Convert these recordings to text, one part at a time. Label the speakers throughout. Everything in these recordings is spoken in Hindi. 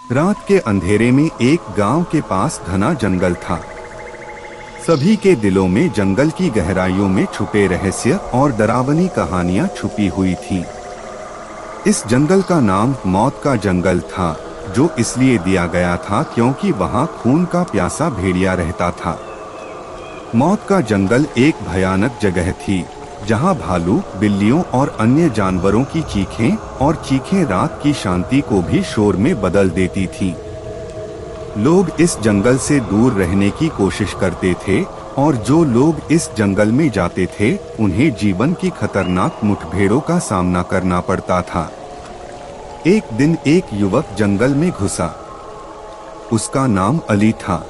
Speaker 1: रात के अंधेरे में एक गांव के पास घना जंगल था। सभी के दिलों में जंगल की गहराइयों में छुपे रहस्य और डरावनी कहानियां छुपी हुई थीं। इस जंगल का नाम मौत का जंगल था, जो इसलिए दिया गया था क्योंकि वहां खून का प्यासा भेड़िया रहता था। मौत का जंगल एक भयानक जगह थी, जहां भालू, बिल्लियों और अन्य जानवरों की चीखें रात की शांति को भी शोर में बदल देती थीं। लोग इस जंगल से दूर रहने की कोशिश करते थे और जो लोग इस जंगल में जाते थे उन्हें जीवन की खतरनाक मुठभेड़ों का सामना करना पड़ता था। एक दिन एक युवक जंगल में घुसा। उसका नाम अली था।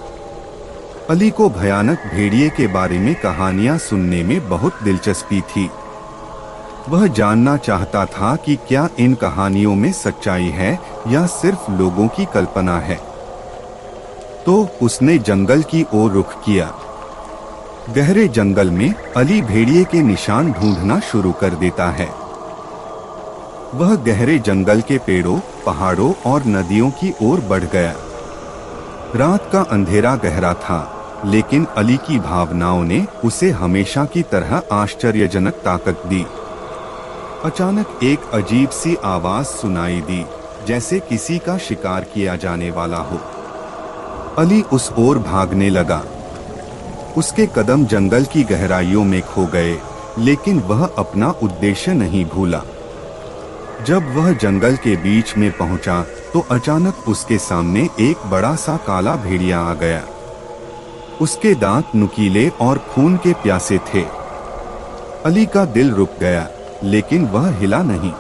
Speaker 1: अली को भयानक भेड़िए के बारे में कहानियां सुनने में बहुत दिलचस्पी थी। वह जानना चाहता था कि क्या इन कहानियों में सच्चाई है या सिर्फ लोगों की कल्पना है। तो उसने जंगल की ओर रुख किया। गहरे जंगल में अली भेड़िए के निशान ढूंढना शुरू कर देता है। वह गहरे जंगल के पेड़ों, पहाड़ों और नदियों की ओर बढ़ गया। रात का अंधेरा गहरा था, लेकिन अली की भावनाओं ने उसे हमेशा की तरह आश्चर्यजनक ताकत दी। अचानक एक अजीब सी आवाज सुनाई दी, जैसे किसी का शिकार किया जाने वाला हो। अली उस ओर भागने लगा। उसके कदम जंगल की गहराइयों में खो गए, लेकिन वह अपना उद्देश्य नहीं भूला। जब वह जंगल के बीच में पहुंचा, तो अचानक उसके सामने एक बड़ा सा काला भेड़िया आ गया। उसके दांत नुकीले और खून के प्यासे थे। अली का दिल रुक गया, लेकिन वह हिला नहीं।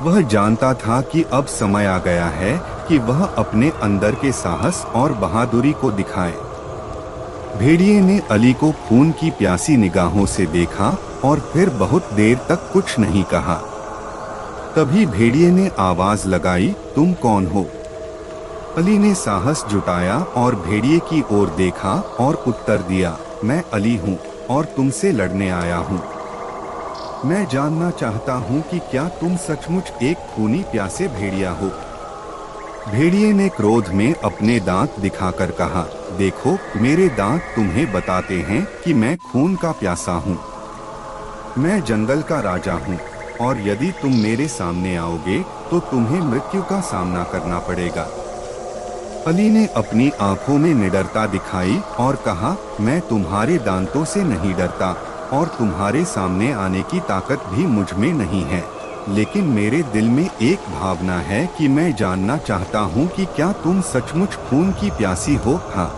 Speaker 1: वह जानता था कि अब समय आ गया है कि वह अपने अंदर के साहस और बहादुरी को दिखाए। भेड़िए ने अली को खून की प्यासी निगाहों से देखा और फिर बहुत देर तक कुछ नहीं कहा। तभी भेड़िए ने आवाज लगाई, तुम कौन हो? अली ने साहस जुटाया और भेड़िए की ओर देखा और उत्तर दिया, मैं अली हूँ और तुमसे लड़ने आया हूँ। मैं जानना चाहता हूँ कि क्या तुम सचमुच एक खूनी प्यासे भेड़िया हो? भेड़िए ने क्रोध में अपने दांत दिखाकर कहा, देखो, मेरे दांत तुम्हें बताते हैं कि मैं खून का प्यासा हूँ। मैं जंगल का राजा हूँ और यदि तुम मेरे सामने आओगे तो तुम्हें मृत्यु का सामना करना पड़ेगा। अली ने अपनी आंखों में निडरता दिखाई और कहा, मैं तुम्हारे दांतों से नहीं डरता और तुम्हारे सामने आने की ताकत भी मुझ में नहीं है, लेकिन मेरे दिल में एक भावना है कि मैं जानना चाहता हूँ कि क्या तुम सचमुच खून की प्यासी हो? हाँ।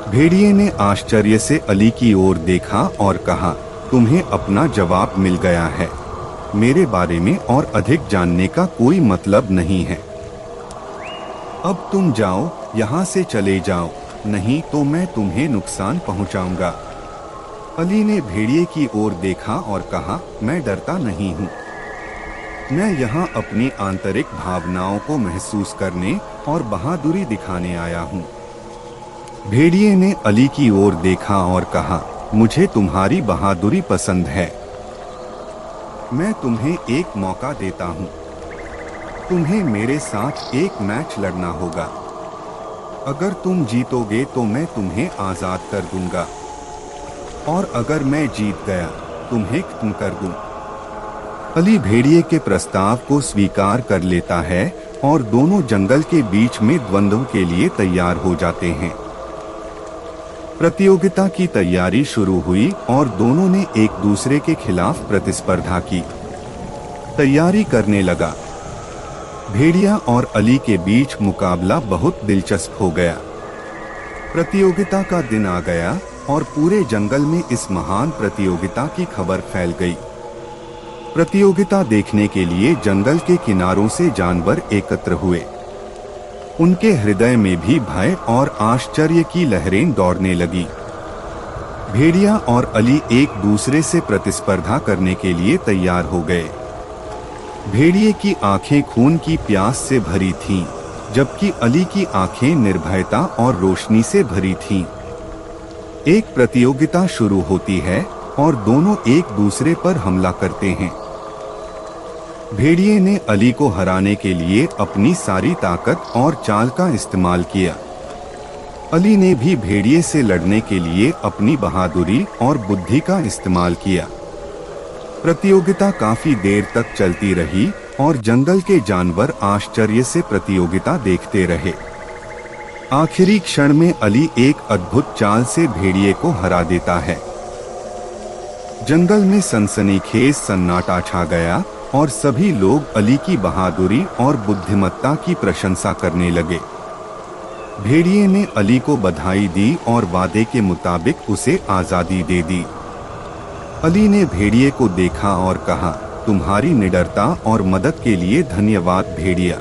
Speaker 1: भेड़िए ने आश्चर्य से अली की ओर देखा और कहा, तुम्हें अपना जवाब मिल गया है। मेरे बारे में और अधिक जानने का कोई मतलब नहीं है। अब तुम जाओ, यहाँ से चले जाओ, नहीं तो मैं तुम्हें नुकसान पहुँचाऊंगा। अली ने भेड़िए की ओर देखा और कहा, मैं डरता नहीं हूँ। मैं यहाँ अपनी आंतरिक भावनाओं को महसूस करने और बहादुरी दिखाने आया हूँ। भेड़िए ने अली की ओर देखा और कहा, मुझे तुम्हारी बहादुरी पसंद है। मैं तुम्हें एक मौका देता हूँ। तुम्हें मेरे साथ एक मैच लड़ना होगा। अगर तुम जीतोगे तो मैं तुम्हें आजाद कर दूंगा और अगर मैं जीत गया तुम्हें खत्म कर दूं। अली भेड़िए के प्रस्ताव को स्वीकार कर लेता है और दोनों जंगल के बीच में द्वंद्व के लिए तैयार हो जाते हैं। प्रतियोगिता की तैयारी शुरू हुई और दोनों ने एक दूसरे के खिलाफ प्रतिस्पर्धा की। तैयारी करने लगा। भेड़िया और अली के बीच मुकाबला बहुत दिलचस्प हो गया। प्रतियोगिता का दिन आ गया और पूरे जंगल में इस महान प्रतियोगिता की खबर फैल गई। प्रतियोगिता देखने के लिए जंगल के किनारों से जानवर एकत्र हुए। उनके हृदय में भी भय और आश्चर्य की लहरें दौड़ने लगी। भेड़िया और अली एक दूसरे से प्रतिस्पर्धा करने के लिए तैयार हो गए। भेड़िए की आंखें खून की प्यास से भरी थीं, जबकि अली की आंखें निर्भयता और रोशनी से भरी थीं। एक प्रतियोगिता शुरू होती है और दोनों एक दूसरे पर हमला करते हैं। भेड़िए ने अली को हराने के लिए अपनी सारी ताकत और चाल का इस्तेमाल किया। अली ने भी भेड़िए से लड़ने के लिए अपनी बहादुरी और बुद्धि का इस्तेमाल किया। प्रतियोगिता काफी देर तक चलती रही और जंगल के जानवर आश्चर्य से प्रतियोगिता देखते रहे। आखिरी क्षण में अली एक अद्भुत चाल से भेड़िए को हरा देता है। जंगल में सनसनीखेज सन्नाटा छा गया और सभी लोग अली की बहादुरी और बुद्धिमत्ता की प्रशंसा करने लगे। भेड़िए ने अली को बधाई दी और वादे के मुताबिक उसे आजादी दे दी। अली ने भेड़िए को देखा और कहा, तुम्हारी निडरता और मदद के लिए धन्यवाद भेड़िया।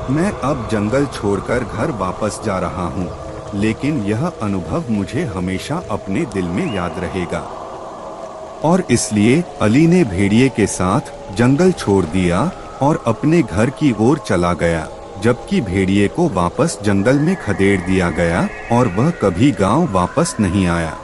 Speaker 1: मैं अब जंगल छोड़कर घर वापस जा रहा हूँ, लेकिन यह अनुभव मुझे हमेशा अपने दिल में याद रहेगा। और इसलिए अली ने भेड़िए के साथ जंगल छोड़ दिया और अपने घर की ओर चला गया, जबकि भेड़िए को वापस जंगल में खदेड़ दिया गया और वह कभी गांव वापस नहीं आया।